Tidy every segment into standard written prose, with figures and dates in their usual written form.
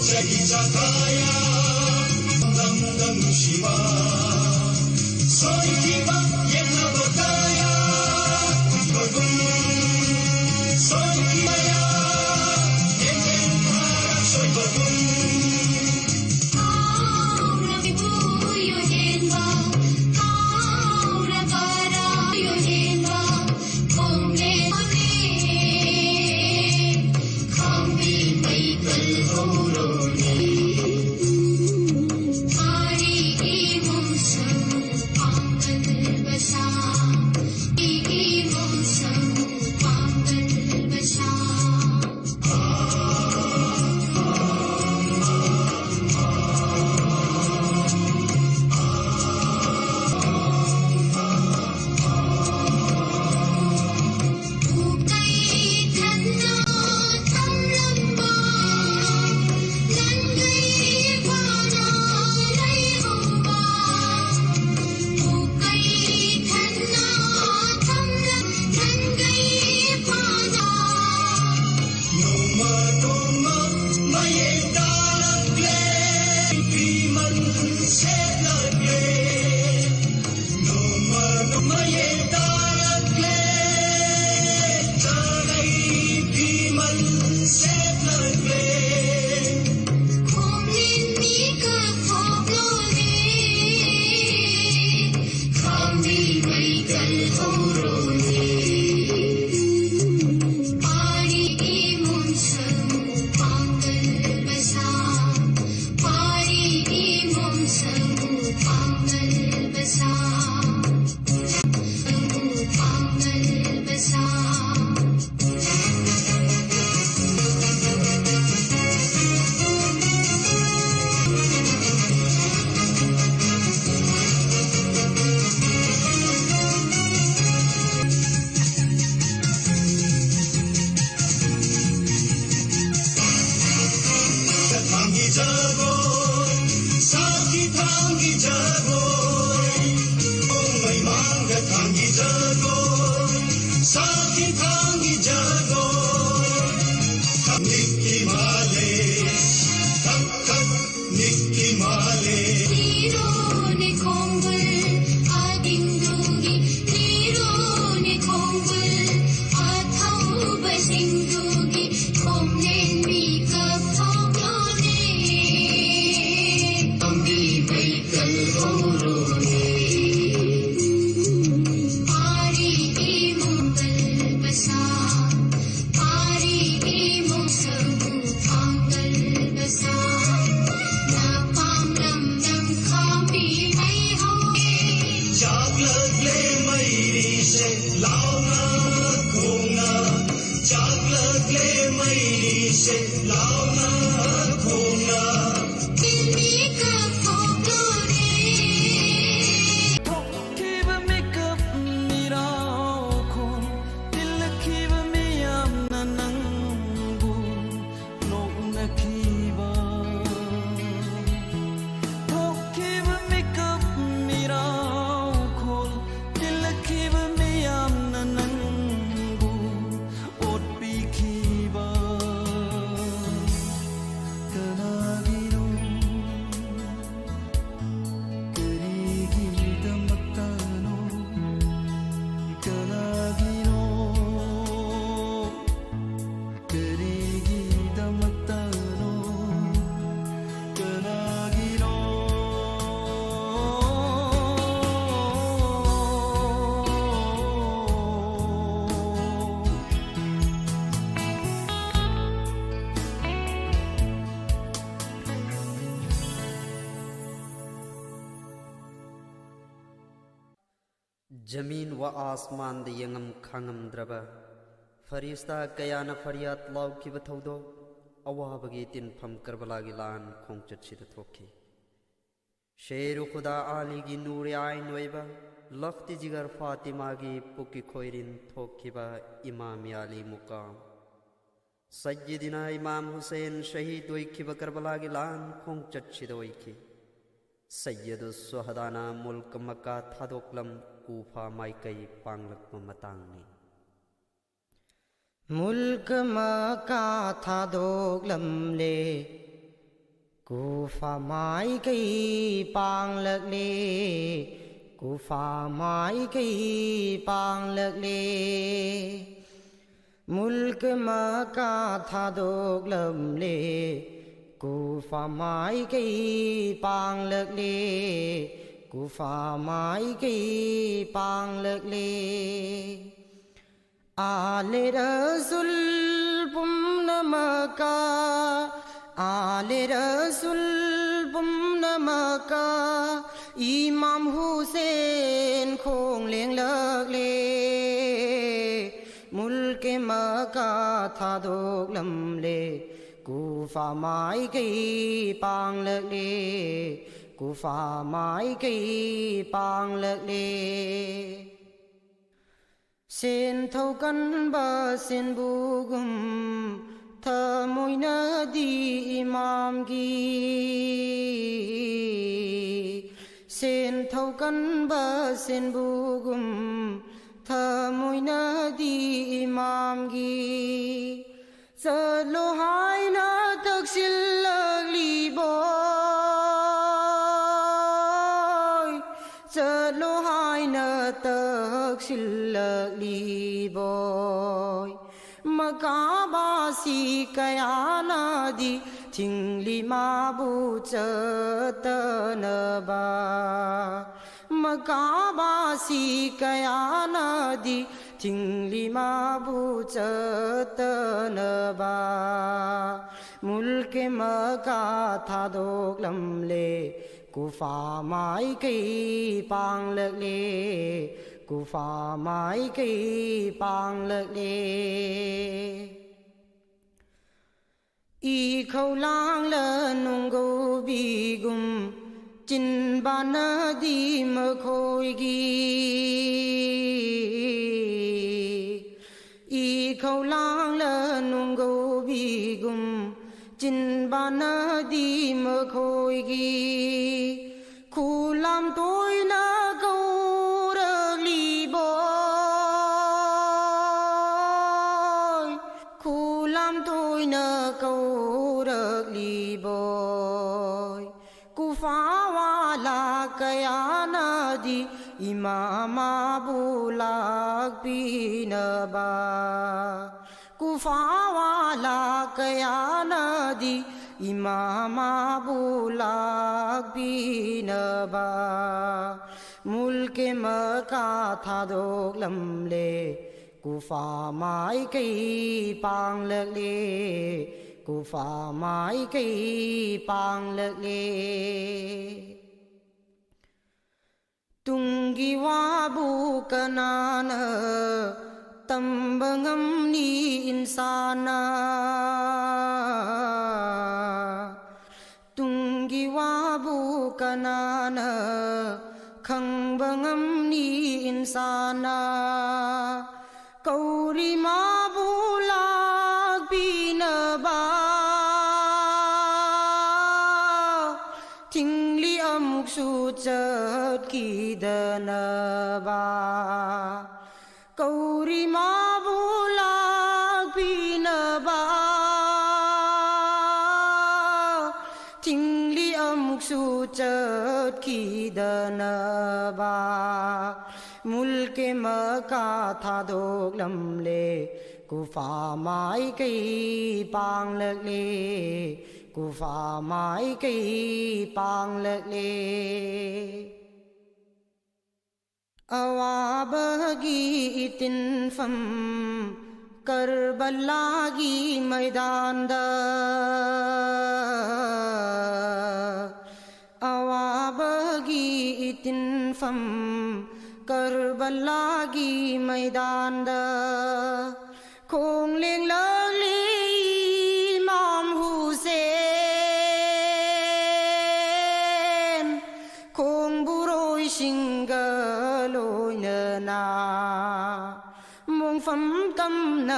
저기 자가야 남남 무시마 소이키바 옛나보다야 이거군 소이키바야 옛날바라 소이거군 जमीन व आसमान द यंगम खांगमद्रब फरिश्ता कयाना फरियाद लाउखिब थौदो अवाबगी तिनफम करबलागी लान खोंचतसिद थोखि शेर खुदा आली की नूर आइन वैबा लफ्ती जिगर फातिमा की पुकी खोइरिन थोखिबा इमाम अली मुकाम सय्यदिना इमाम हुसैन शहीद वैखिब करबलागी लान खोंचतसिद वैखि सय्यदुस सुहदाना मुल्क मक्का थादोक्लम कूफा माइकई पांगलक मतांगनी मुल्क मक्का थादोक्लम ले กูฝ่าไม้กีปางเลิกเลกูฝ่าไม้กีปางเลิกเลमुल्क मका था दोगलम ले गुफा माई गई पांग लग ले गुफा माई गई पांग लग ले आले रसूल पुम न मका आले रसूल पुम न मका इमाम हुसैन खोंग लेंग लग ले मुल्क मका था दोगलम ले गुफा माई गई पांग लग ले गुफा माई गई पांग लग ले सेन थौकन बा सेन बुगुम थमुइना दी इमाम गी सेन थौकन बा सेन बुगुम थमुइना दी इमाम गी चलो हाय ना तकसिल लगली बोय चलो हाय ना तकसिल लगली बोय मकाबासी कया नदी थिंगली माबू चतनबा मकाबासी कया नदी थिंगली माबू चतनबा मुल्क मका था दोगलम ले गुफा माई गई पांग लग ले गुफा माई गई पांग लग ले ई खौलांग ल नुंगौ बिगुम चिनबान दी मखोगी ई खौलांग ल नुंगौ बिगुम चिनबान दी मखोगी खुलाम तोयना गौरली बोय खुलाम तोयना गौरली बोय कुफावाला कया नदी इमामा बुलाक बीनबा कुफावाला कया नदी इमामा बुलाक बीनबा मुल्क मका था दोगलम ले गुफा माई गई पांग लग ले गुफा माई गई पांग लग ले तुंगी वाबू कनान तंबंगम नी इंसाना तुंगी वाबू कनान खंबंगम नी इंसाना कौरी माबू लाग बीनबा थिंगली अमुक सुचत की दनबा कौरी माबू लाग बीनबा थिंगली अमुक सुचत की दनबा मुल्क मका था दोगलम ले गुफा माई गई पांग लग ले गुफा माई गई पांग लग ले अवाबगी इतिन फम करबला की मैदान द अवाबगी इतिन फम करबला की मैदान द खोंग लेंग लगली इमाम हुसैन खोंग बुरोय सिंगलोय नना मोंफम तम न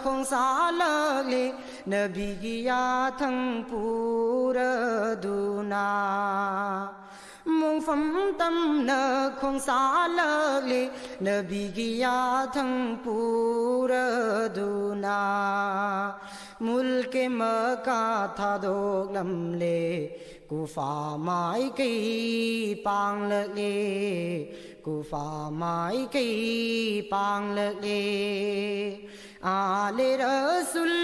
खोंग सा लगले नबी गिया थंग पूर दुना मोंफम तम न खोंग सा लगले नबी गिया थंग पूर दुना मुल्क मक्का था दोगलम ले गुफा माई कई पांग ले गुफा माई कई पांग ले आले रसूल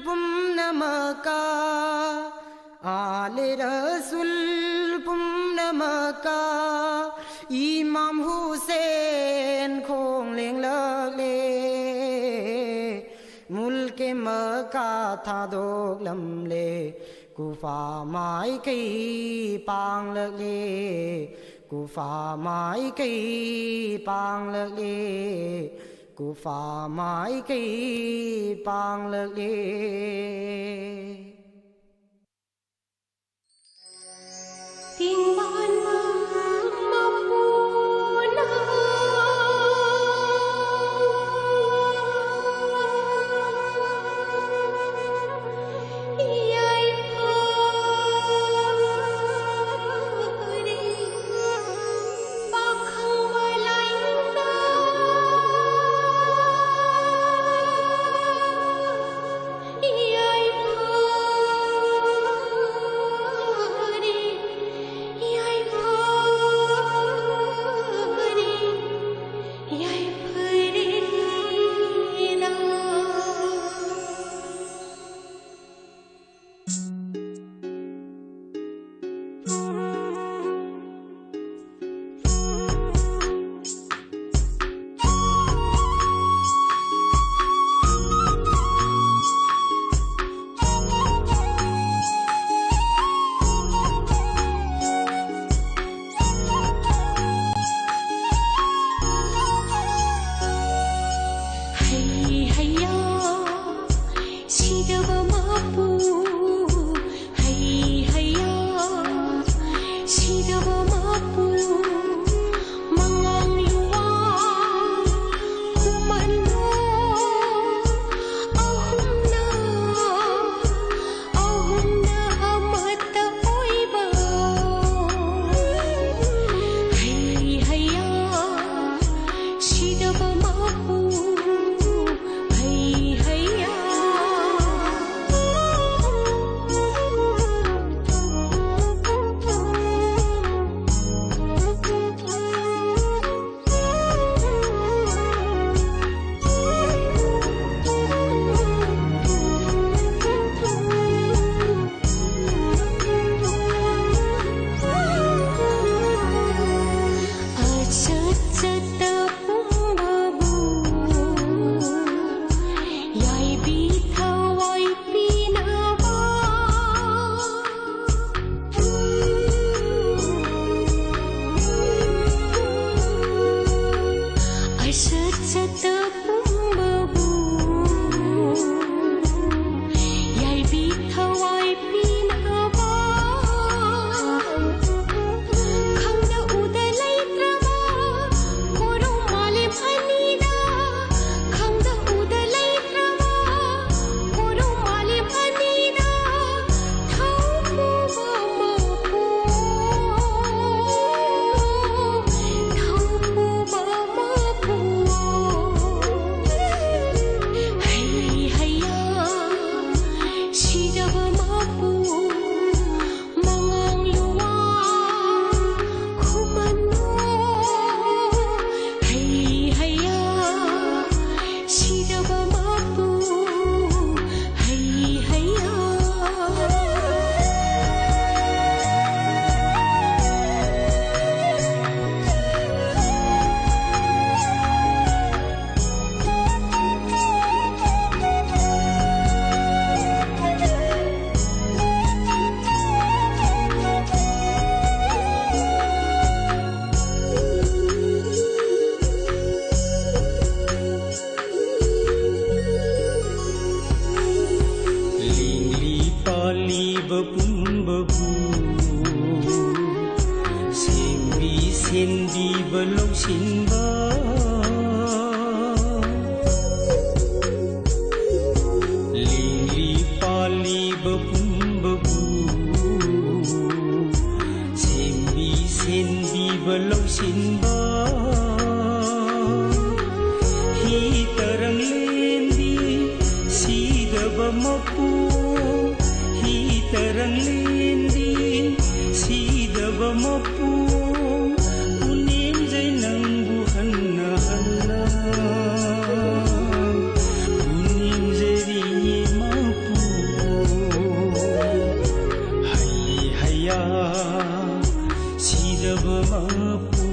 पुम नमका आले रसूल पुम नमका इमाम हुसैन खोंग लेंग ले मुल्क मक्का था दोगलम ले गुफा माई कई पांग ले गुफा माई कई पांग ले गुफा माई कई पांग ले Tinggal mampulah Iai pari Pakhang malaina Iai pari Iai pari Iai pari na Hai haya sidaba mapu Hai haya sidaba mapu Mangang luang kumano Ahumna amata oiba Hai haya sidaba mapu Hai haya Yai bithawai pinawa Asat-satapumbabu Yai bithawai pinawa Khangda udalai trama Korong malim anida Khangda udalai trama Korong malim anida Thaupu mamapu Thaupu mamapu Hai haya sidaba mapu Mangang luang kumano Hai haya sidaba mapu Hai haya Lingli pali bepumbebu Simbi sendi belum sinba Lingli pali bepumbebu Simbi sendi belum sinba Hi terang lendi sidaba mapu hi terang lindi sidaba mapu kunin jai nang buhan na hanna kunin jai ri mapu hai haya sidaba mapu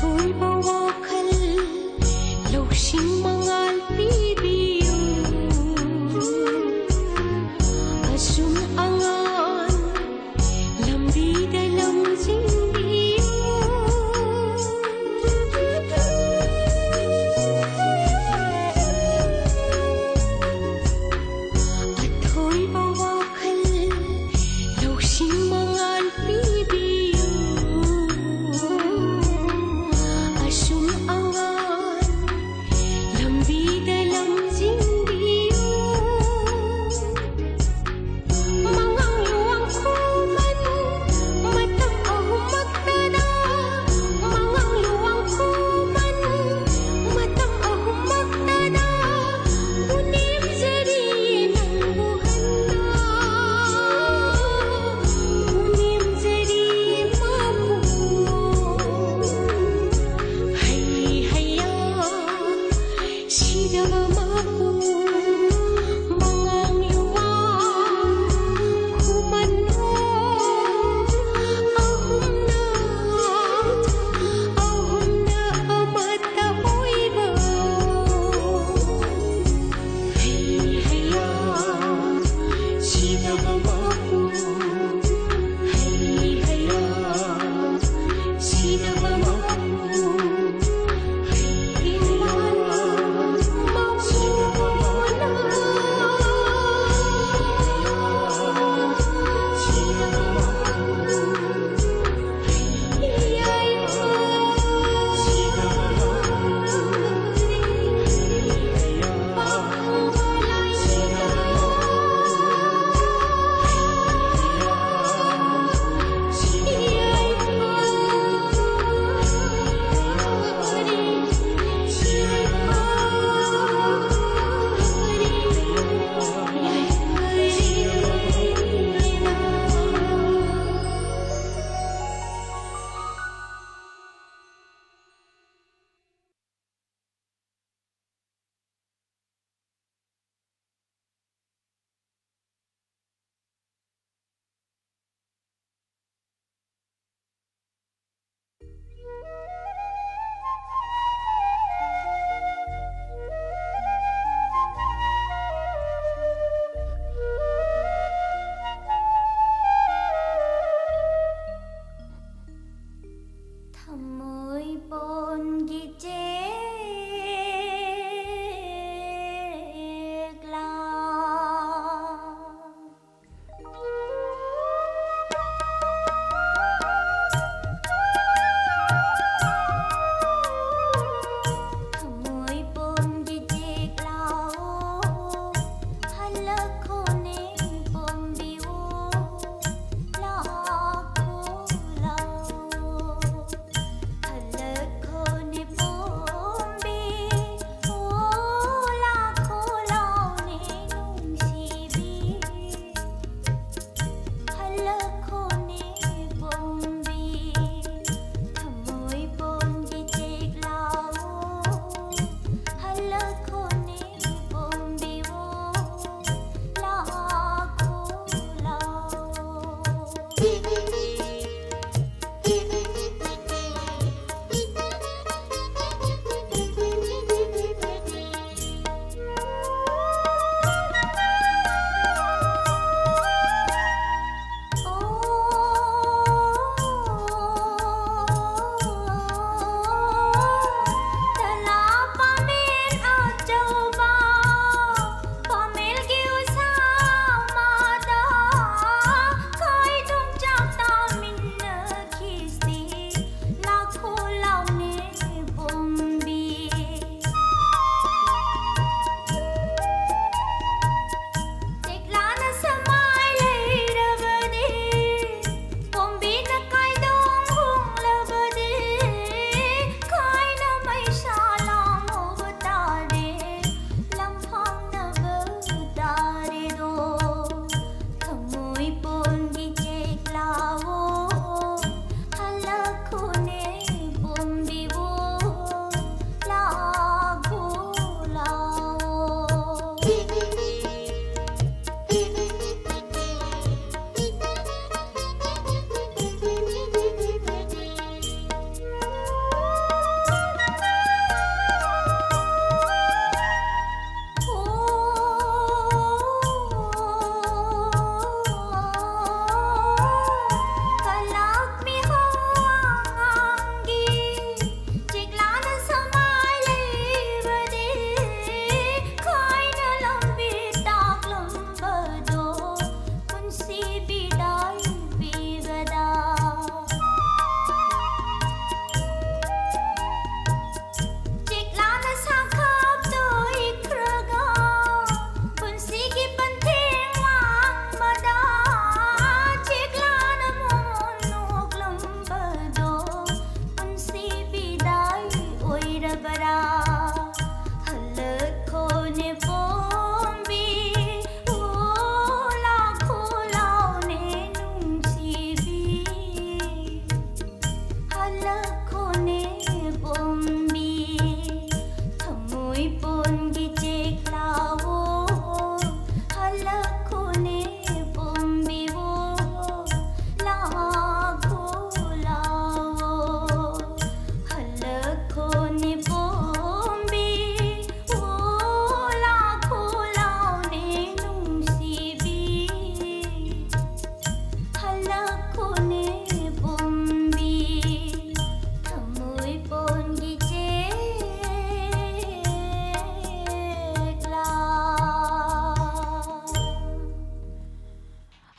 thôi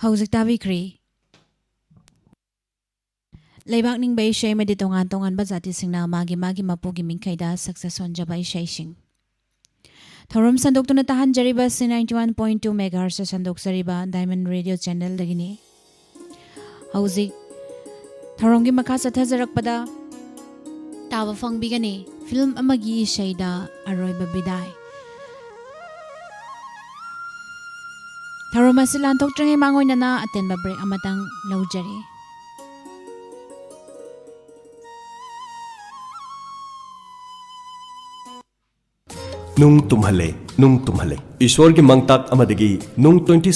Hauzik tabikhri Leibak ning bai shei medi tongan tongan ba jati singna magi mapugi mingkhaida success on jabai shei sing Thorum sandok tuna tahan jariba si 91.2 MHz sandok sariba Diamond Radio Channel dagini Hauzik Thorom gi makha sathajarakpada Tawa fangbigani film amagi shaida aroiba bidai Thorom asilan toktrenge mangoina na atenba break amatang laujari Nung tumhale ईश्वर की मंगताक अमदगी नुंग 26